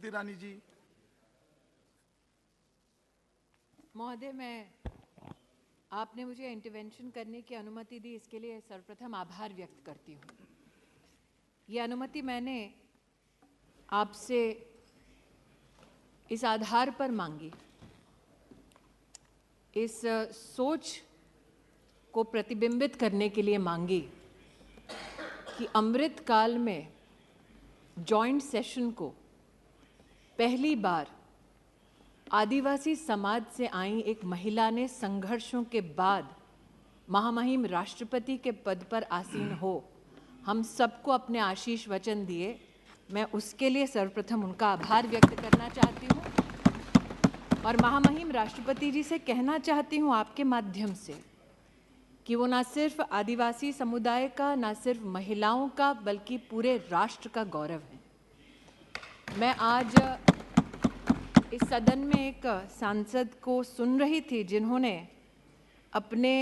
स्मृति ईरानी जी। महोदय, आपने मुझे इंटरवेंशन करने की अनुमति दी, इसके लिए सर्वप्रथम आभार व्यक्त करती हूँ। ये अनुमति मैंने आपसे इस आधार पर मांगी, इस सोच को प्रतिबिंबित करने के लिए मांगी कि अमृत काल में जॉइंट सेशन को पहली बार आदिवासी समाज से आई एक महिला ने संघर्षों के बाद महामहिम राष्ट्रपति के पद पर आसीन हो, हम सबको अपने आशीष वचन दिए। मैं उसके लिए सर्वप्रथम उनका आभार व्यक्त करना चाहती हूँ और महामहिम राष्ट्रपति जी से कहना चाहती हूँ आपके माध्यम से कि वो ना सिर्फ आदिवासी समुदाय का, ना सिर्फ महिलाओं का, बल्कि पूरे राष्ट्र का गौरव है। मैं आज इस सदन में एक सांसद को सुन रही थी जिन्होंने अपने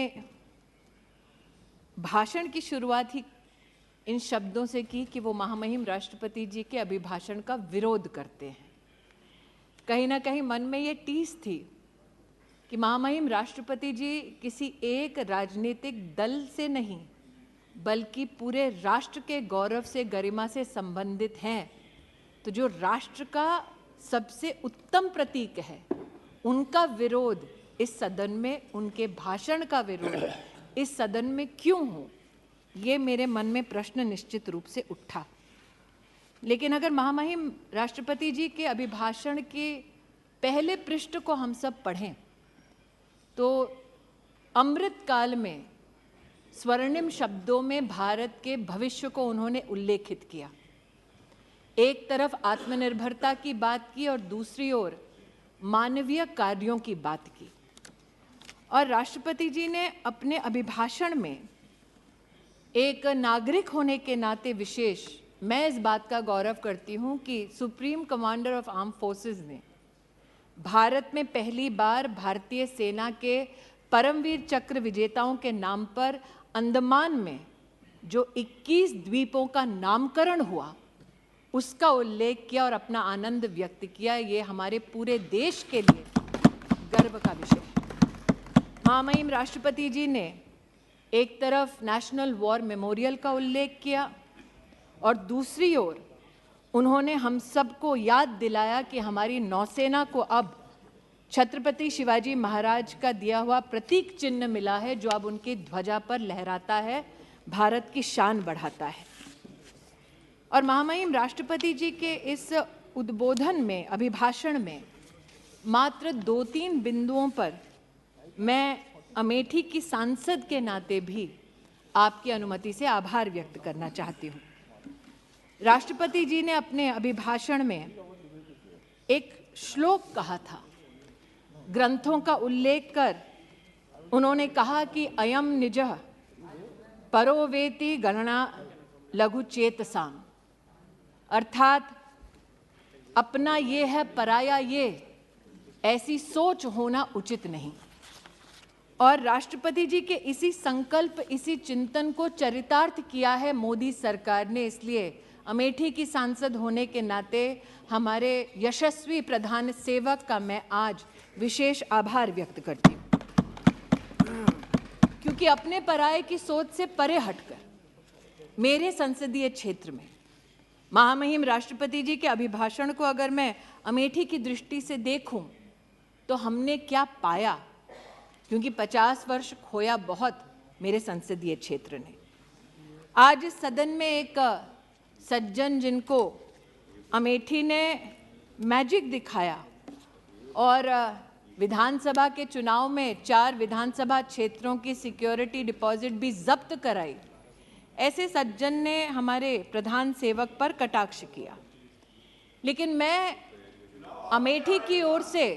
भाषण की शुरुआत ही इन शब्दों से की कि वो महामहिम राष्ट्रपति जी के अभिभाषण का विरोध करते हैं। कहीं ना कहीं मन में ये टीस थी कि महामहिम राष्ट्रपति जी किसी एक राजनीतिक दल से नहीं, बल्कि पूरे राष्ट्र के गौरव से, गरिमा से संबंधित हैं। तो जो राष्ट्र का सबसे उत्तम प्रतीक है, उनका विरोध इस सदन में, उनके भाषण का विरोध इस सदन में क्यों हो, ये मेरे मन में प्रश्न निश्चित रूप से उठा। लेकिन अगर महामहिम राष्ट्रपति जी के अभिभाषण के पहले पृष्ठ को हम सब पढ़ें तो अमृत काल में स्वर्णिम शब्दों में भारत के भविष्य को उन्होंने उल्लेखित किया। एक तरफ आत्मनिर्भरता की बात की और दूसरी ओर मानवीय कार्यों की बात की। और राष्ट्रपति जी ने अपने अभिभाषण में एक नागरिक होने के नाते विशेष, मैं इस बात का गौरव करती हूं कि supreme commander of arm forces ने भारत में पहली बार भारतीय सेना के परमवीर चक्र विजेताओं के नाम पर अंडमान में जो 21 द्वीपों का नामकरण हुआ, उसका उल्लेख किया और अपना आनंद व्यक्त किया। ये हमारे पूरे देश के लिए गर्व का विषय है। महामहिम राष्ट्रपति जी ने एक तरफ नेशनल वॉर मेमोरियल का उल्लेख किया और दूसरी ओर उन्होंने हम सबको याद दिलाया कि हमारी नौसेना को अब छत्रपति शिवाजी महाराज का दिया हुआ प्रतीक चिन्ह मिला है, जो अब उनकी ध्वजा पर लहराता है, भारत की शान बढ़ाता है। और महामहिम राष्ट्रपति जी के इस उद्बोधन में, अभिभाषण में मात्र 2-3 बिंदुओं पर मैं अमेठी की सांसद के नाते भी आपकी अनुमति से आभार व्यक्त करना चाहती हूँ। राष्ट्रपति जी ने अपने अभिभाषण में एक श्लोक कहा था, ग्रंथों का उल्लेख कर उन्होंने कहा कि अयम निजः परो वेति गणना लघु चेतसाम, अर्थात अपना ये है, पराया ये, ऐसी सोच होना उचित नहीं। और राष्ट्रपति जी के इसी संकल्प, इसी चिंतन को चरितार्थ किया है मोदी सरकार ने। इसलिए अमेठी की सांसद होने के नाते हमारे यशस्वी प्रधान सेवक का मैं आज विशेष आभार व्यक्त करती हूँ, क्योंकि अपने पराये की सोच से परे हटकर मेरे संसदीय क्षेत्र में महामहिम राष्ट्रपति जी के अभिभाषण को अगर मैं अमेठी की दृष्टि से देखूं तो हमने क्या पाया, क्योंकि 50 वर्ष खोया बहुत मेरे संसदीय क्षेत्र ने। आज इस सदन में एक सज्जन जिनको अमेठी ने मैजिक दिखाया और विधानसभा के चुनाव में 4 विधानसभा क्षेत्रों की सिक्योरिटी डिपॉजिट भी जब्त कराई, ऐसे सज्जन ने हमारे प्रधान सेवक पर कटाक्ष किया। लेकिन मैं अमेठी की ओर से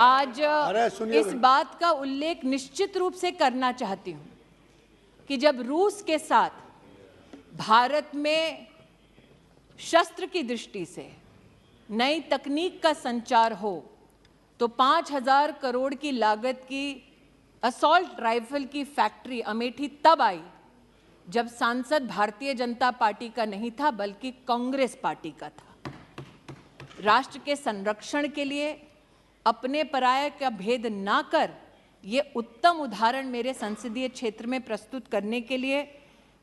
आज इस बात का उल्लेख निश्चित रूप से करना चाहती हूं कि जब रूस के साथ भारत में शस्त्र की दृष्टि से नई तकनीक का संचार हो तो 5,000 करोड़ की लागत की असॉल्ट राइफल की फैक्ट्री अमेठी तब आई जब सांसद भारतीय जनता पार्टी का नहीं था, बल्कि कांग्रेस पार्टी का था। राष्ट्र के संरक्षण के लिए अपने पराये का भेद ना कर ये उत्तम उदाहरण मेरे संसदीय क्षेत्र में प्रस्तुत करने के लिए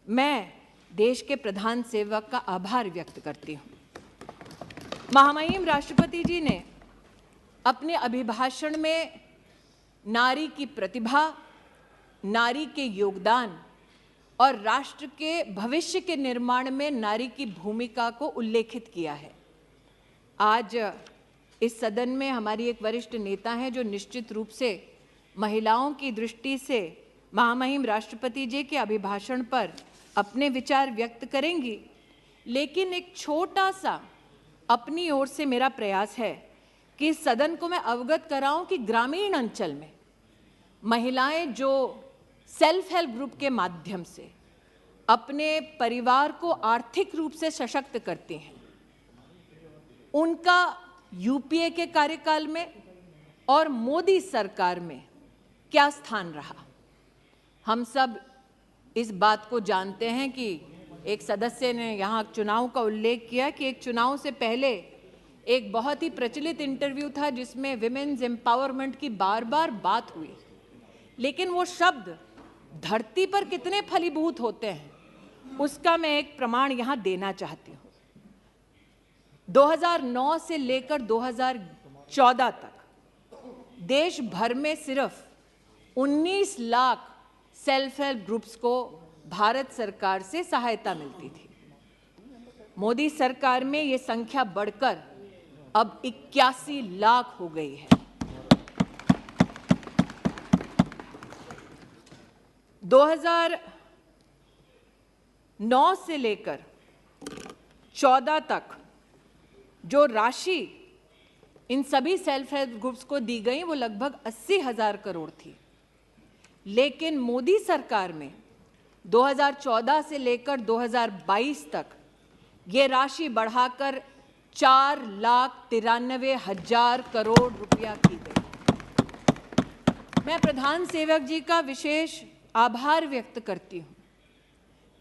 मैं देश के प्रधान सेवक का आभार व्यक्त करती हूँ। महामहिम राष्ट्रपति जी ने अपने अभिभाषण में नारी की प्रतिभा, नारी के योगदान और राष्ट्र के भविष्य के निर्माण में नारी की भूमिका को उल्लेखित किया है। आज इस सदन में हमारी एक वरिष्ठ नेता हैं जो निश्चित रूप से महिलाओं की दृष्टि से महामहिम राष्ट्रपति जी के अभिभाषण पर अपने विचार व्यक्त करेंगी, लेकिन एक छोटा सा अपनी ओर से मेरा प्रयास है कि इस सदन को मैं अवगत कराऊं कि ग्रामीण अंचल में महिलाएं जो सेल्फ हेल्प ग्रुप के माध्यम से अपने परिवार को आर्थिक रूप से सशक्त करती हैं, उनका यूपीए के कार्यकाल में और मोदी सरकार में क्या स्थान रहा। हम सब इस बात को जानते हैं कि एक सदस्य ने यहाँ चुनाव का उल्लेख किया कि एक चुनाव से पहले एक बहुत ही प्रचलित इंटरव्यू था जिसमें विमेन्स एम्पावरमेंट की बार बार बात हुई, लेकिन वो शब्द धरती पर कितने फलीभूत होते हैं उसका मैं एक प्रमाण यहाँ देना चाहती हूँ। 2009 से लेकर 2014 तक देश भर में सिर्फ 19 लाख सेल्फ हेल्प ग्रुप्स को भारत सरकार से सहायता मिलती थी। मोदी सरकार में ये संख्या बढ़कर अब 81 लाख हो गई है। 2009 से लेकर 14 तक जो राशि इन सभी सेल्फ हेल्प ग्रुप्स को दी गई वो लगभग 80,000 करोड़ थी, लेकिन मोदी सरकार में 2014 से लेकर 2022 तक ये राशि बढ़ाकर 4,93,000 करोड़ रुपया की गई। मैं प्रधान सेवक जी का विशेष आभार व्यक्त करती हूँ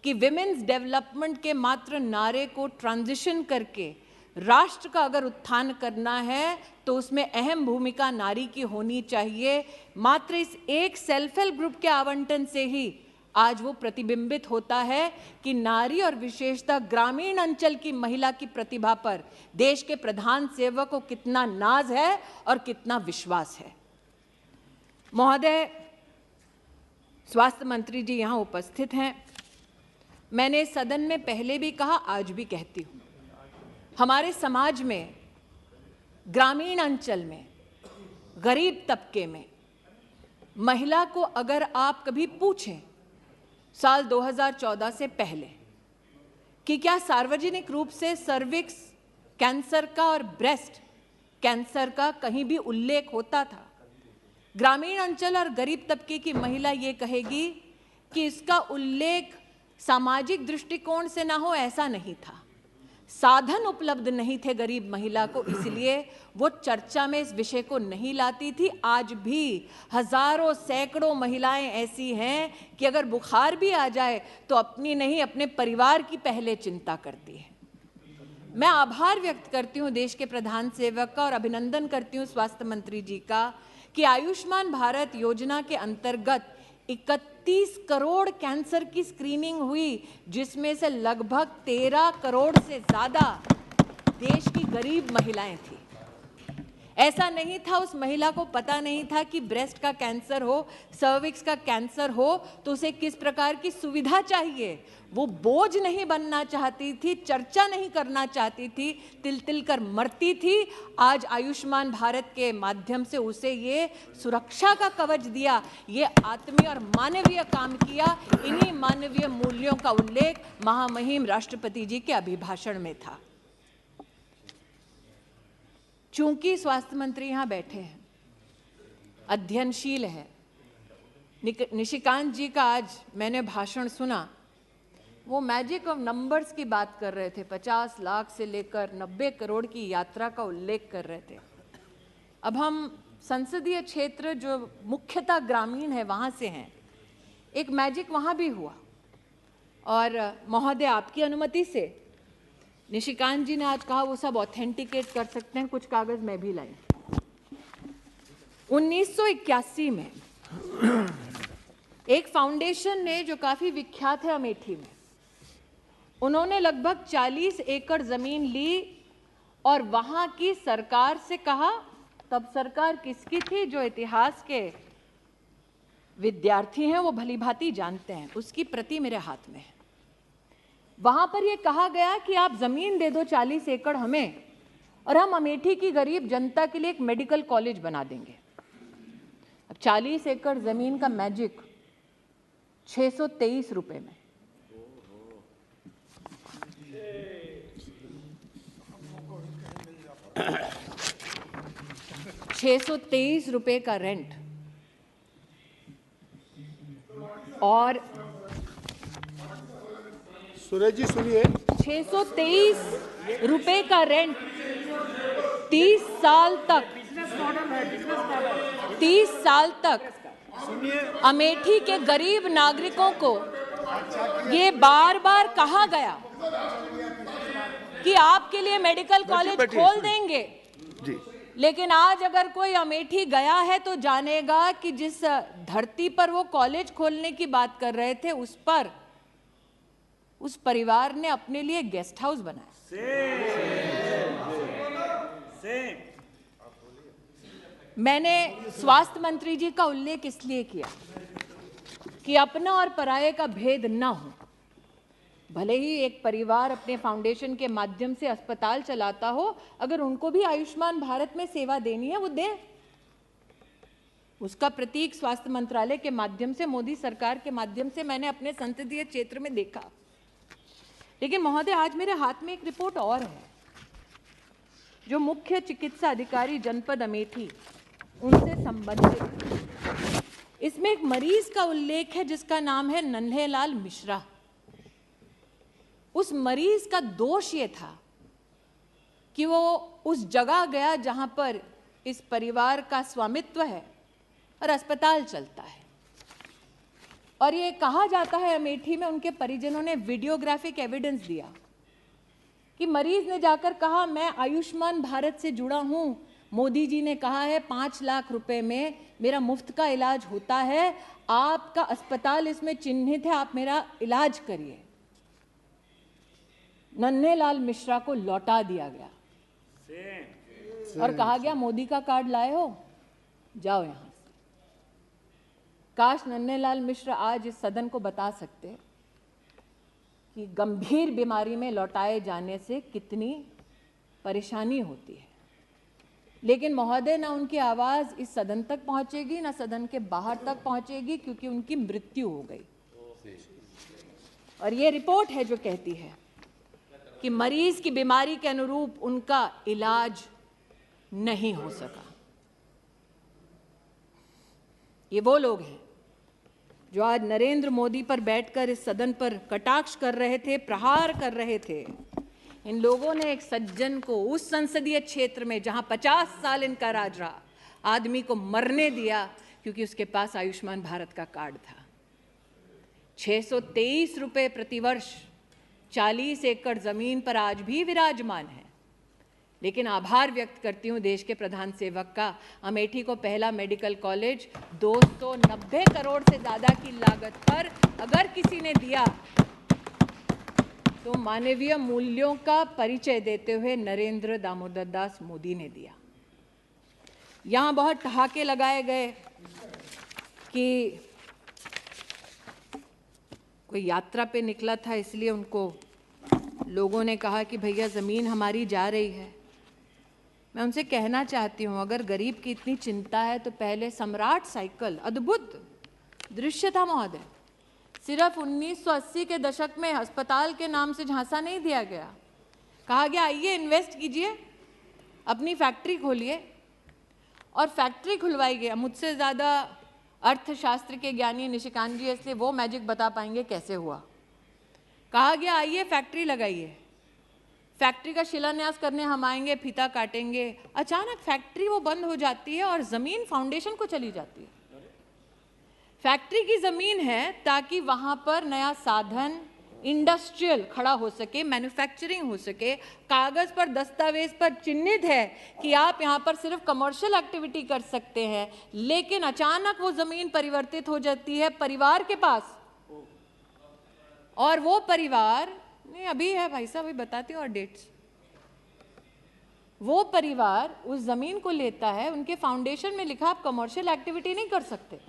कि विमेन्स डेवलपमेंट के मात्र नारे को ट्रांजिशन करके राष्ट्र का अगर उत्थान करना है तो उसमें अहम भूमिका नारी की होनी चाहिए। मात्र इस एक सेल्फ हेल्प ग्रुप के आवंटन से ही आज वो प्रतिबिंबित होता है कि नारी और विशेषतः ग्रामीण अंचल की महिला की प्रतिभा पर देश के प्रधान सेवक को कितना नाज है और कितना विश्वास है। महोदय, स्वास्थ्य मंत्री जी यहाँ उपस्थित हैं। मैंने सदन में पहले भी कहा, आज भी कहती हूँ, हमारे समाज में ग्रामीण अंचल में गरीब तबके में महिला को अगर आप कभी पूछें साल 2014 से पहले कि क्या सार्वजनिक रूप से सर्विक्स कैंसर का और ब्रेस्ट कैंसर का कहीं भी उल्लेख होता था, ग्रामीण अंचल और गरीब तबके की महिला ये कहेगी कि इसका उल्लेख सामाजिक दृष्टिकोण से ना हो, ऐसा नहीं था। साधन उपलब्ध नहीं थे गरीब महिला को, इसलिए वो चर्चा में इस विषय को नहीं लाती थी। आज भी हजारों सैकड़ों महिलाएं ऐसी हैं कि अगर बुखार भी आ जाए तो अपनी नहीं अपने परिवार की पहले चिंता करती है। मैं आभार व्यक्त करती हूँ देश के प्रधान सेवक का और अभिनंदन करती हूँ स्वास्थ्य मंत्री जी का कि आयुष्मान भारत योजना के अंतर्गत 31 करोड़ कैंसर की स्क्रीनिंग हुई, जिसमें से लगभग 13 करोड़ से ज़्यादा देश की गरीब महिलाएं थी। ऐसा नहीं था उस महिला को पता नहीं था कि ब्रेस्ट का कैंसर हो, सर्विक्स का कैंसर हो तो उसे किस प्रकार की सुविधा चाहिए। वो बोझ नहीं बनना चाहती थी, चर्चा नहीं करना चाहती थी, तिल तिल कर मरती थी। आज आयुष्मान भारत के माध्यम से उसे ये सुरक्षा का कवच दिया, ये आत्मीय और मानवीय काम किया। इन्हीं मानवीय मूल्यों का उल्लेख महामहिम राष्ट्रपति जी के अभिभाषण में था। चूंकि स्वास्थ्य मंत्री यहाँ बैठे हैं, अध्ययनशील है, निशिकांत जी का आज मैंने भाषण सुना, वो मैजिक ऑफ नंबर्स की बात कर रहे थे, 50 लाख से लेकर 90 करोड़ की यात्रा का उल्लेख कर रहे थे। अब हम संसदीय क्षेत्र जो मुख्यतः ग्रामीण है वहाँ से हैं, एक मैजिक वहाँ भी हुआ। और महोदय, आपकी अनुमति से निशिकांत जी ने आज कहा वो सब ऑथेंटिकेट कर सकते हैं, कुछ कागज मैं भी लाई। 1981 में एक फाउंडेशन ने, जो काफी विख्यात है अमेठी में, उन्होंने लगभग 40 एकड़ जमीन ली और वहां की सरकार से कहा, तब सरकार किसकी थी, जो इतिहास के विद्यार्थी हैं वो भली भांति जानते हैं, उसकी प्रति मेरे हाथ में है। वहां पर यह कहा गया कि आप जमीन दे दो 40 एकड़ हमें और हम अमेठी की गरीब जनता के लिए एक मेडिकल कॉलेज बना देंगे। अब 40 एकड़ जमीन का मैजिक 623 रुपए में। ₹623 का रेंट और सुरेश जी सुनिए, 623 रुपए का रेंट 30 साल तक, 30 साल तक अमेठी के गरीब नागरिकों को ये बार बार कहा गया कि आपके लिए मेडिकल कॉलेज खोल देंगे जी। लेकिन आज अगर कोई अमेठी गया है तो जानेगा कि जिस धरती पर वो कॉलेज खोलने की बात कर रहे थे, उस पर उस परिवार ने अपने लिए गेस्ट हाउस बनाया। मैंने स्वास्थ्य मंत्री जी का उल्लेख इसलिए किया कि अपना और पराये का भेद न हो। भले ही एक परिवार अपने फाउंडेशन के माध्यम से अस्पताल चलाता हो, अगर उनको भी आयुष्मान भारत में सेवा देनी है वो दे। उसका प्रतीक स्वास्थ्य मंत्रालय के माध्यम से, मोदी सरकार के माध्यम से मैंने अपने संसदीय क्षेत्र में देखा। लेकिन महोदय, आज मेरे हाथ में एक रिपोर्ट और है जो मुख्य चिकित्सा अधिकारी जनपद अमेठी उनसे संबंधित। इसमें एक मरीज का उल्लेख है जिसका नाम है नन्हेलाल मिश्रा। उस मरीज का दोष ये था कि वो उस जगह गया जहां पर इस परिवार का स्वामित्व है और अस्पताल चलता है, और ये कहा जाता है अमेठी में उनके परिजनों ने वीडियोग्राफिक एविडेंस दिया कि मरीज ने जाकर कहा, मैं आयुष्मान भारत से जुड़ा हूं, मोदी जी ने कहा है 5 लाख रुपए में मेरा मुफ्त का इलाज होता है, आपका अस्पताल इसमें चिन्हित है, आप मेरा इलाज करिए। नन्हेलाल मिश्रा को लौटा दिया गया और कहा गया, मोदी का कार्ड लाए हो, जाओ यहां से। काश नन्हेलाल मिश्रा आज इस सदन को बता सकते कि गंभीर बीमारी में लौटाए जाने से कितनी परेशानी होती है। लेकिन महोदय, ना उनकी आवाज इस सदन तक पहुंचेगी, ना सदन के बाहर तक पहुंचेगी, क्योंकि उनकी मृत्यु हो गई। और ये रिपोर्ट है जो कहती है कि मरीज की बीमारी के अनुरूप उनका इलाज नहीं हो सका। ये वो लोग हैं जो आज नरेंद्र मोदी पर बैठकर इस सदन पर कटाक्ष कर रहे थे, प्रहार कर रहे थे। इन लोगों ने एक सज्जन को उस संसदीय क्षेत्र में जहां 50 साल इनका राज रहा, आदमी को मरने दिया क्योंकि उसके पास आयुष्मान भारत का कार्ड था। 623 रुपए प्रतिवर्ष 40 एकड़ जमीन पर आज भी विराजमान है। लेकिन आभार व्यक्त करती हूं देश के प्रधान सेवक का, अमेठी को पहला मेडिकल कॉलेज 290 करोड़ से ज्यादा की लागत पर अगर किसी ने दिया तो मानवीय मूल्यों का परिचय देते हुए नरेंद्र दामोदर दास मोदी ने दिया। यहां बहुत ठहाके लगाए गए कि कोई यात्रा पे निकला था, इसलिए उनको लोगों ने कहा कि भैया ज़मीन हमारी जा रही है। मैं उनसे कहना चाहती हूँ, अगर गरीब की इतनी चिंता है तो पहले सम्राट साइकिल, अद्भुत दृश्य था महोदय, सिर्फ 1980 के दशक में अस्पताल के नाम से झांसा नहीं दिया गया, कहा गया आइए इन्वेस्ट कीजिए, अपनी फैक्ट्री खोलिए, और फैक्ट्री खुलवाई गया। मुझसे ज़्यादा अर्थशास्त्र के ज्ञानी निशिकांत जी, इसलिए वो मैजिक बता पाएंगे कैसे हुआ। कहा गया आइए फैक्ट्री लगाइए, फैक्ट्री का शिलान्यास करने हम आएंगे, फीता काटेंगे। अचानक फैक्ट्री वो बंद हो जाती है और ज़मीन फाउंडेशन को चली जाती है। फैक्ट्री की ज़मीन है ताकि वहाँ पर नया साधन, इंडस्ट्रियल खड़ा हो सके, मैन्युफैक्चरिंग हो सके, कागज पर दस्तावेज पर चिन्हित है कि आप यहाँ पर सिर्फ कमर्शियल एक्टिविटी कर सकते हैं, लेकिन अचानक वो जमीन परिवर्तित हो जाती है परिवार के पास, और वो परिवार नहीं अभी है भाई साहब, अभी बताती हूँ और डेट्स, वो परिवार उस जमीन को लेता है, उनके फाउंडेशन में लिखा आप कमर्शियल एक्टिविटी नहीं कर सकते,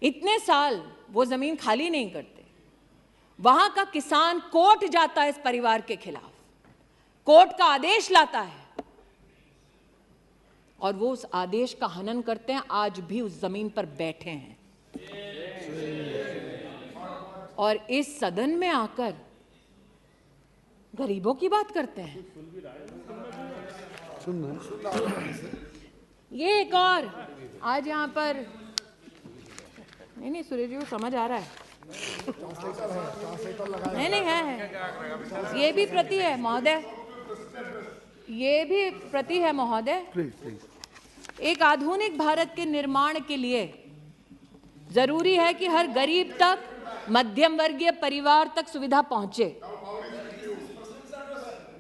इतने साल वो जमीन खाली नहीं करते। वहां का किसान कोर्ट जाता है इस परिवार के खिलाफ, कोर्ट का आदेश लाता है और वो उस आदेश का हनन करते हैं, आज भी उस जमीन पर बैठे हैं और इस सदन में आकर गरीबों की बात करते हैं। ये एक और आज यहाँ पर नहीं सुरेश जी को समझ आ रहा है, नहीं है, ये भी प्रति है महोदय, ये भी प्रति है महोदय। एक आधुनिक भारत के निर्माण के लिए जरूरी है कि हर गरीब तक, मध्यम वर्गीय परिवार तक सुविधा पहुंचे।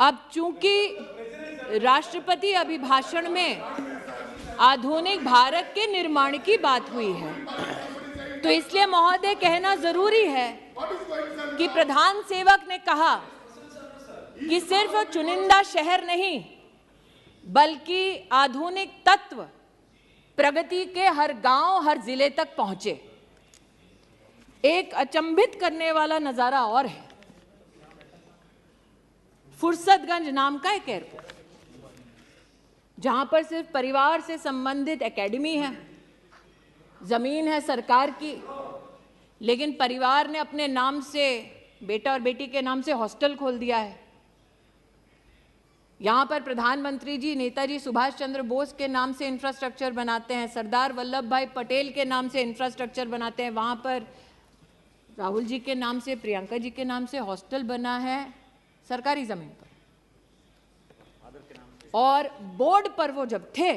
अब चूंकि राष्ट्रपति अभिभाषण में आधुनिक भारत के निर्माण की बात हुई है, तो इसलिए महोदय कहना जरूरी है कि प्रधान सेवक ने कहा कि सिर्फ चुनिंदा शहर नहीं बल्कि आधुनिक तत्व प्रगति के हर गांव, हर जिले तक पहुंचे। एक अचंभित करने वाला नजारा और है, फुर्सतगंज नाम का एक एयरपोर्ट, जहां पर सिर्फ परिवार से संबंधित एकेडमी है, जमीन है सरकार की, लेकिन परिवार ने अपने नाम से, बेटा और बेटी के नाम से हॉस्टल खोल दिया है। यहां पर प्रधानमंत्री जी नेताजी सुभाष चंद्र बोस के नाम से इंफ्रास्ट्रक्चर बनाते हैं, सरदार वल्लभ भाई पटेल के नाम से इंफ्रास्ट्रक्चर बनाते हैं, वहां पर राहुल जी के नाम से, प्रियंका जी के नाम से हॉस्टल बना है सरकारी जमीन पर। और बोर्ड पर वो जब थे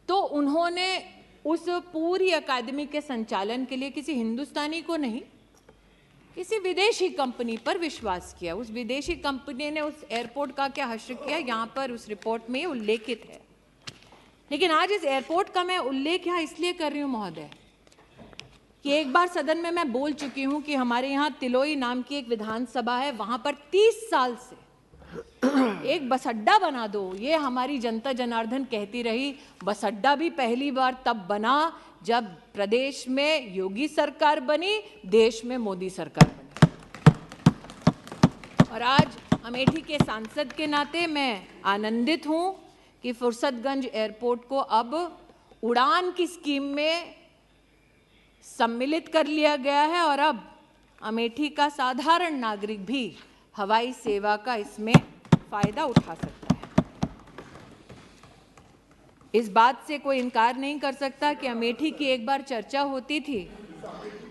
तो उन्होंने उस पूरी अकादमी के संचालन के लिए किसी हिंदुस्तानी को नहीं, किसी विदेशी कंपनी पर विश्वास किया। उस विदेशी कंपनी ने उस एयरपोर्ट का क्या हश्र किया, यहाँ पर उस रिपोर्ट में उल्लेखित है। लेकिन आज इस एयरपोर्ट का मैं उल्लेख यहाँ इसलिए कर रही हूँ महोदय कि एक बार सदन में मैं बोल चुकी हूँ कि हमारे यहाँ तिलोई नाम की एक विधानसभा है, वहाँ पर 30 साल से एक बस अड्डा बना दो, ये हमारी जनता जनार्दन कहती रही। बस अड्डा भी पहली बार तब बना जब प्रदेश में योगी सरकार बनी, देश में मोदी सरकार बनी। और आज अमेठी के सांसद के नाते मैं आनंदित हूं कि फुर्सतगंज एयरपोर्ट को अब उड़ान की स्कीम में सम्मिलित कर लिया गया है और अब अमेठी का साधारण नागरिक भी हवाई सेवा का इसमें फायदा उठा सकता है। इस बात से कोई इनकार नहीं कर सकता कि अमेठी की एक बार चर्चा होती थी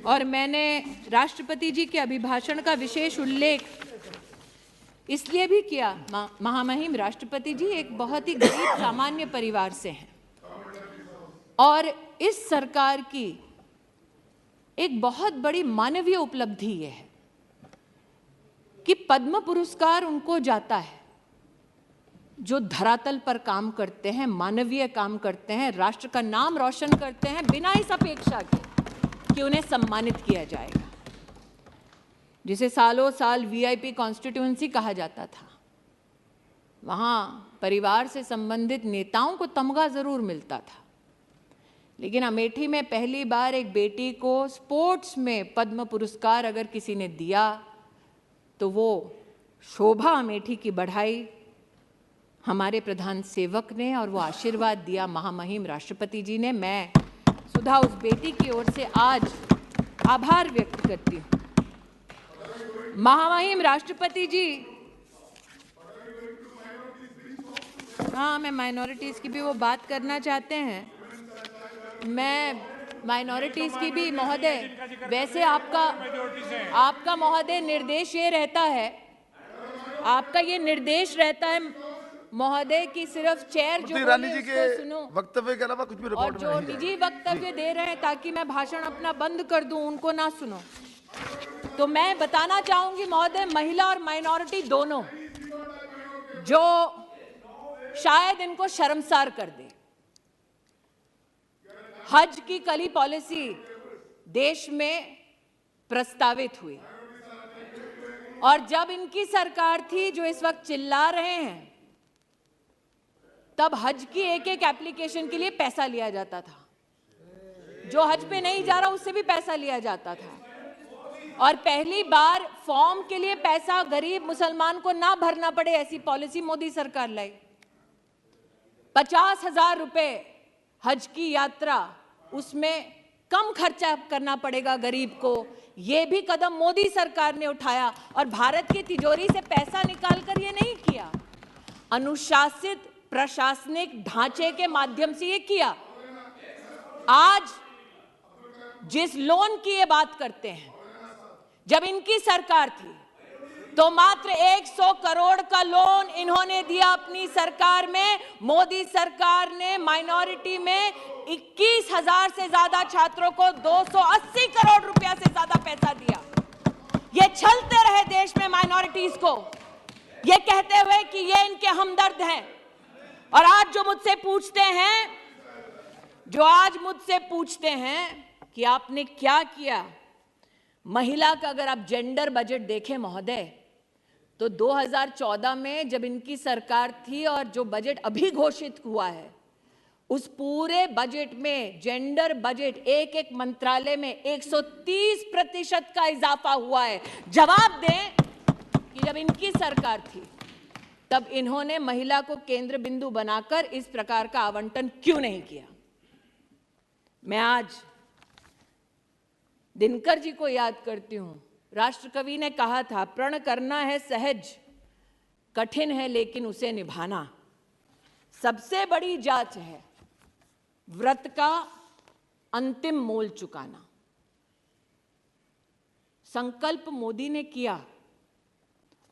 और मैंने राष्ट्रपति जी के अभिभाषण का विशेष उल्लेख इसलिए भी किया। महामहिम राष्ट्रपति जी एक बहुत ही गरीब सामान्य परिवार से हैं और इस सरकार की एक बहुत बड़ी मानवीय उपलब्धि ये है कि पद्म पुरस्कार उनको जाता है जो धरातल पर काम करते हैं, मानवीय काम करते हैं, राष्ट्र का नाम रोशन करते हैं बिना इस अपेक्षा के कि उन्हें सम्मानित किया जाएगा। जिसे सालों साल वीआईपी कॉन्स्टिट्यूएंसी कहा जाता था, वहाँ परिवार से संबंधित नेताओं को तमगा जरूर मिलता था, लेकिन अमेठी में पहली बार एक बेटी को स्पोर्ट्स में पद्म पुरस्कार अगर किसी ने दिया तो वो शोभा अमेठी की बढ़ाई हमारे प्रधान सेवक ने और वो आशीर्वाद दिया महामहिम राष्ट्रपति जी ने। मैं सुधा उस बेटी की ओर से आज आभार व्यक्त करती हूँ। महामहिम राष्ट्रपति जी, हाँ मैं माइनॉरिटीज़ की भी वो बात करना चाहते हैं, मैं माइनॉरिटीज़ की भी महोदय, वैसे आपका महोदय निर्देश ये रहता है, आपका ये निर्देश रहता है महोदय कि सिर्फ चेयर जो बोले उसको सुनो, वक्तव्य के अलावा कुछ भी रिपोर्ट और जो निजी वक्तव्य दे रहे हैं ताकि मैं भाषण अपना बंद कर दूं उनको ना सुनो। तो मैं बताना चाहूंगी महोदय, महिला और माइनॉरिटी दोनों, जो शायद इनको शर्मसार कर दे, हज की कल ही पॉलिसी देश में प्रस्तावित हुई और जब इनकी सरकार थी, जो इस वक्त चिल्ला रहे हैं, तब हज की एक एक एप्लीकेशन के लिए पैसा लिया जाता था। जो हज पे नहीं जा रहा उससे भी पैसा लिया जाता था और पहली बार फॉर्म के लिए पैसा गरीब मुसलमान को ना भरना पड़े, ऐसी पॉलिसी मोदी सरकार लाई। 50,000 रुपए हज की यात्रा, उसमें कम खर्चा करना पड़ेगा गरीब को, यह भी कदम मोदी सरकार ने उठाया और भारत की तिजोरी से पैसा निकालकर ये नहीं किया, अनुशासित प्रशासनिक ढांचे के माध्यम से ये किया। आज जिस लोन की ये बात करते हैं, जब इनकी सरकार थी तो मात्र 100 करोड़ का लोन इन्होंने दिया अपनी सरकार में। मोदी सरकार ने माइनॉरिटी में 21,000 से ज्यादा छात्रों को 280 करोड़ रुपया से ज्यादा पैसा दिया। ये छलते रहे देश में माइनॉरिटीज को, ये कहते हुए कि ये इनके हमदर्द हैं। और आज जो मुझसे पूछते हैं कि आपने क्या किया, महिला का अगर आप जेंडर बजट देखें महोदय, तो 2014 में जब इनकी सरकार थी और जो बजट अभी घोषित हुआ है, उस पूरे बजट में जेंडर बजट एक एक मंत्रालय में 130% का इजाफा हुआ है। जवाब दें कि जब इनकी सरकार थी तब इन्होंने महिला को केंद्र बिंदु बनाकर इस प्रकार का आवंटन क्यों नहीं किया। मैं आज दिनकर जी को याद करती हूं। राष्ट्रकवि ने कहा था, प्रण करना है सहज, कठिन है लेकिन उसे निभाना। सबसे बड़ी जांच है व्रत का अंतिम मोल चुकाना। संकल्प मोदी ने किया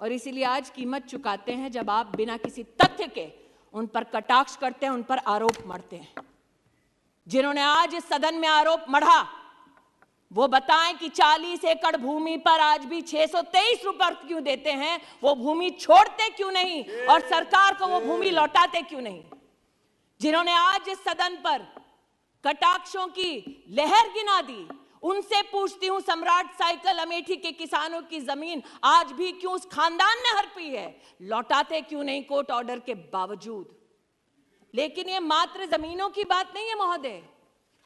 और इसीलिए आज कीमत चुकाते हैं जब आप बिना किसी तथ्य के उन पर कटाक्ष करते हैं, उन पर आरोप मढ़ते हैं। जिन्होंने आज इस सदन में आरोप मढ़ा वो बताएं कि 40 एकड़ भूमि पर आज भी 623 रुपए क्यों देते हैं, वो भूमि छोड़ते क्यों नहीं और सरकार को वो भूमि लौटाते क्यों नहीं। जिन्होंने आज इस सदन पर कटाक्षों की लहर गिना दी, उनसे पूछती हूं, सम्राट साइकिल अमेठी के किसानों की जमीन आज भी क्यों उस खानदान ने हड़पी है, लौटाते क्यों नहीं कोर्ट ऑर्डर के बावजूद। लेकिन ये मात्र जमीनों की बात नहीं है महोदय,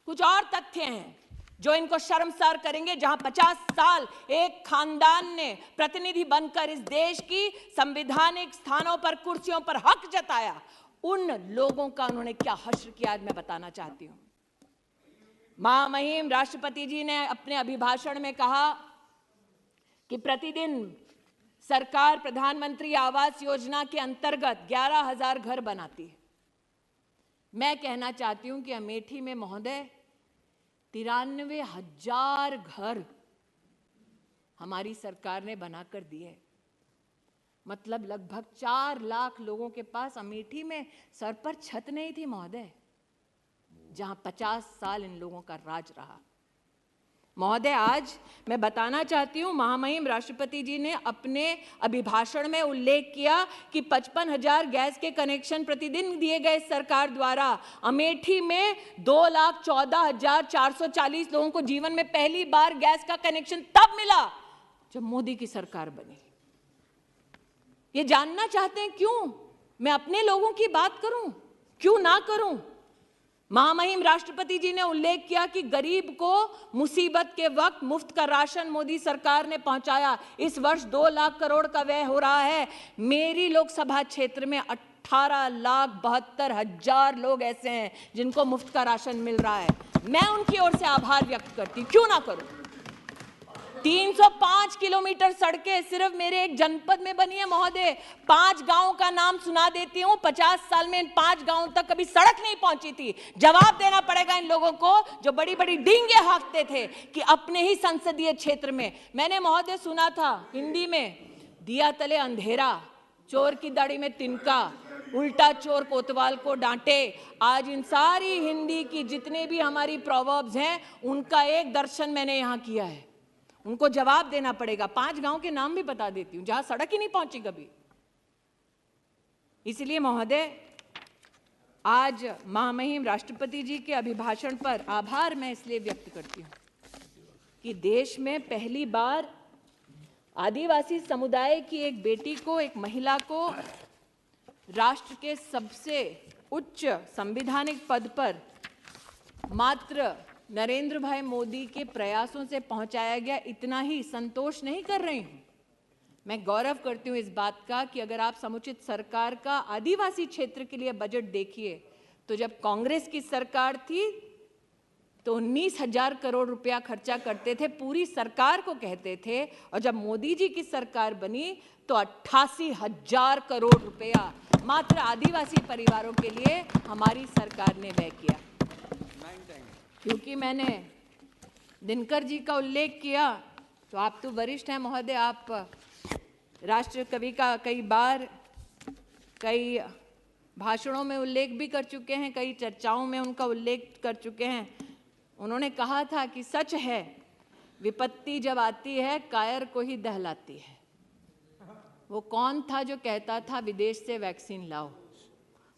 कुछ और तथ्य हैं जो इनको शर्मसार करेंगे। जहां 50 साल एक खानदान ने प्रतिनिधि बनकर इस देश की संवैधानिक स्थानों पर, कुर्सियों पर हक जताया, उन लोगों का उन्होंने क्या हश्र किया, आज मैं बताना चाहती हूं। महामहिम राष्ट्रपति जी ने अपने अभिभाषण में कहा कि प्रतिदिन सरकार प्रधानमंत्री आवास योजना के अंतर्गत 11,000 घर बनाती है। मैं कहना चाहती हूं कि अमेठी में महोदय 93,000 घर हमारी सरकार ने बनाकर दिए। मतलब लगभग 4 लाख लोगों के पास अमेठी में सर पर छत नहीं थी महोदय, जहां 50 साल इन लोगों का राज रहा। महोदय, आज मैं बताना चाहती हूं, महामहिम राष्ट्रपति जी ने अपने अभिभाषण में उल्लेख किया कि 55,000 गैस के कनेक्शन प्रतिदिन दिए गए सरकार द्वारा। अमेठी में 2,14,440 लोगों को जीवन में पहली बार गैस का कनेक्शन तब मिला जब मोदी की सरकार बनी। ये जानना चाहते हैं क्यों मैं अपने लोगों की बात करूं, क्यों ना करूं। महामहिम राष्ट्रपति जी ने उल्लेख किया कि गरीब को मुसीबत के वक्त मुफ्त का राशन मोदी सरकार ने पहुंचाया। इस वर्ष 2 लाख करोड़ का व्यय हो रहा है। मेरी लोकसभा क्षेत्र में 18,72,000 लोग ऐसे हैं जिनको मुफ्त का राशन मिल रहा है। मैं उनकी ओर से आभार व्यक्त करती, क्यों ना करूं। 305 किलोमीटर सड़कें सिर्फ मेरे एक जनपद में बनी है महोदय। 5 गांवों का नाम सुना देती हूं। 50 साल में इन 5 गांवों तक कभी सड़क नहीं पहुंची थी। जवाब देना पड़ेगा इन लोगों को जो बड़ी बड़ी डींगे हाँकते थे कि अपने ही संसदीय क्षेत्र में। मैंने महोदय सुना था हिंदी में, दिया तले अंधेरा, चोर की दाढ़ी में तिनका, उल्टा चोर कोतवाल को डांटे। आज इन सारी हिंदी की जितने भी हमारी प्रोवर्ब्स हैं, उनका एक दर्शन मैंने यहां किया है। उनको जवाब देना पड़ेगा। 5 गांव के नाम भी बता देती हूं जहां सड़क ही नहीं पहुंची कभी। इसलिए महोदय, आज महामहिम राष्ट्रपति जी के अभिभाषण पर आभार मैं इसलिए व्यक्त करती हूं कि देश में पहली बार आदिवासी समुदाय की एक बेटी को, एक महिला को राष्ट्र के सबसे उच्च संवैधानिक पद पर मात्र नरेंद्र भाई मोदी के प्रयासों से पहुंचाया गया। इतना ही संतोष नहीं कर रही हूं, मैं गौरव करती हूं इस बात का कि अगर आप समुचित सरकार का आदिवासी क्षेत्र के लिए बजट देखिए तो जब कांग्रेस की सरकार थी तो 19,000 करोड़ रुपया खर्चा करते थे, पूरी सरकार को कहते थे, और जब मोदी जी की सरकार बनी तो 88,000 करोड़ रुपया मात्र आदिवासी परिवारों के लिए हमारी सरकार ने व्यय किया। क्योंकि मैंने दिनकर जी का उल्लेख किया तो आप तो वरिष्ठ हैं महोदय, आप राष्ट्र कवि का कई बार कई भाषणों में उल्लेख भी कर चुके हैं, कई चर्चाओं में उनका उल्लेख कर चुके हैं। उन्होंने कहा था कि सच है विपत्ति जब आती है कायर को ही दहलाती है। वो कौन था जो कहता था विदेश से वैक्सीन लाओ?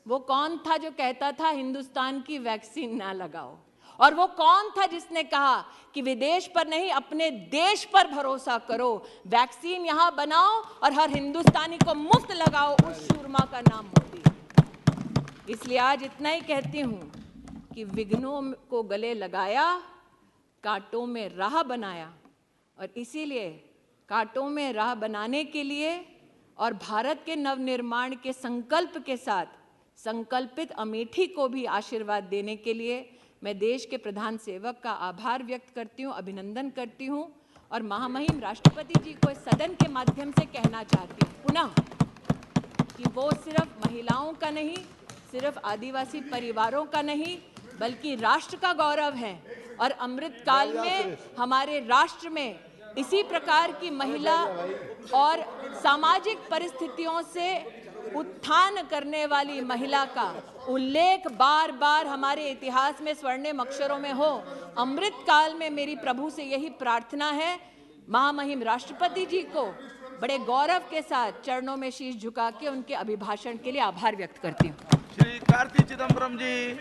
वो कौन था जो कहता था हिंदुस्तान की वैक्सीन ना लगाओ? और वो कौन था जिसने कहा कि विदेश पर नहीं अपने देश पर भरोसा करो, वैक्सीन यहां बनाओ और हर हिंदुस्तानी को मुफ्त लगाओ? उस शूरमा का नाम मोदी। इसलिए आज इतना ही कहती हूं कि विघ्नों को गले लगाया, कांटों में राह बनाया, और इसीलिए कांटों में राह बनाने के लिए और भारत के नवनिर्माण के संकल्प के साथ संकल्पित अमेठी को भी आशीर्वाद देने के लिए मैं देश के प्रधान सेवक का आभार व्यक्त करती हूँ, अभिनंदन करती हूँ, और महामहिम राष्ट्रपति जी को इस सदन के माध्यम से कहना चाहती हूँ पुनः कि वो सिर्फ महिलाओं का नहीं, सिर्फ आदिवासी परिवारों का नहीं, बल्कि राष्ट्र का गौरव है। और अमृत काल में हमारे राष्ट्र में इसी प्रकार की महिला और सामाजिक परिस्थितियों से उत्थान करने वाली महिला का उल्लेख बार बार हमारे इतिहास में स्वर्णिम अक्षरों में हो। अमृत काल में मेरी प्रभु से यही प्रार्थना है। महामहिम राष्ट्रपति जी को बड़े गौरव के साथ चरणों में शीश झुका के उनके अभिभाषण के लिए आभार व्यक्त करती हूँ। श्री कार्ति चिदम्बरम जी।